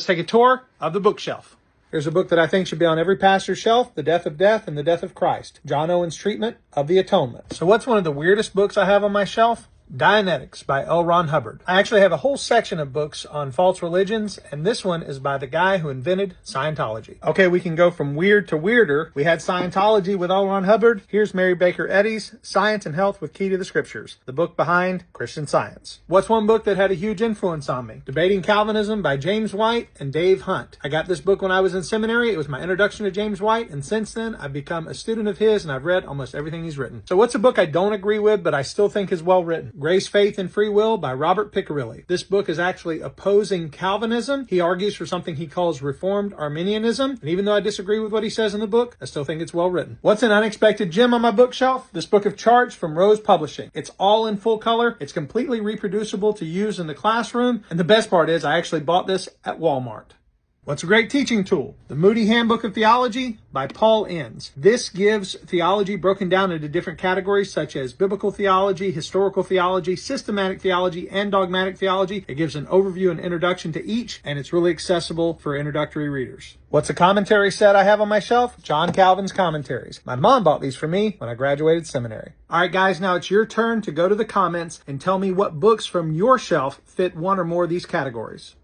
Let's take a tour of the bookshelf. Here's a book that I think should be on every pastor's shelf, The Death of Death and the Death of Christ, John Owen's treatment of the atonement. So what's one of the weirdest books I have on my shelf? Dianetics by L. Ron Hubbard. I actually have a whole section of books on false religions, and this one is by the guy who invented Scientology. Okay, we can go from weird to weirder. We had Scientology with L. Ron Hubbard. Here's Mary Baker Eddy's Science and Health with Key to the Scriptures, the book behind Christian Science. What's one book that had a huge influence on me? Debating Calvinism by James White and Dave Hunt. I got this book when I was in seminary. It was my introduction to James White, and since then, I've become a student of his, and I've read almost everything he's written. So what's a book I don't agree with, but I still think is well written? Grace, Faith, and Free Will by Robert Piccirilli. This book is actually opposing Calvinism. He argues for something he calls Reformed Arminianism, and even though I disagree with what he says in the book, I still think it's well written. What's an unexpected gem on my bookshelf? This book of charts from Rose Publishing. It's all in full color. It's completely reproducible to use in the classroom, and the best part is I actually bought this at Walmart. What's a great teaching tool? The Moody Handbook of Theology by Paul Enns. This gives theology broken down into different categories such as biblical theology, historical theology, systematic theology, and dogmatic theology. It gives an overview and introduction to each, and it's really accessible for introductory readers. What's a commentary set I have on my shelf? John Calvin's commentaries. My mom bought these for me when I graduated seminary. All right, guys, now it's your turn to go to the comments and tell me what books from your shelf fit one or more of these categories.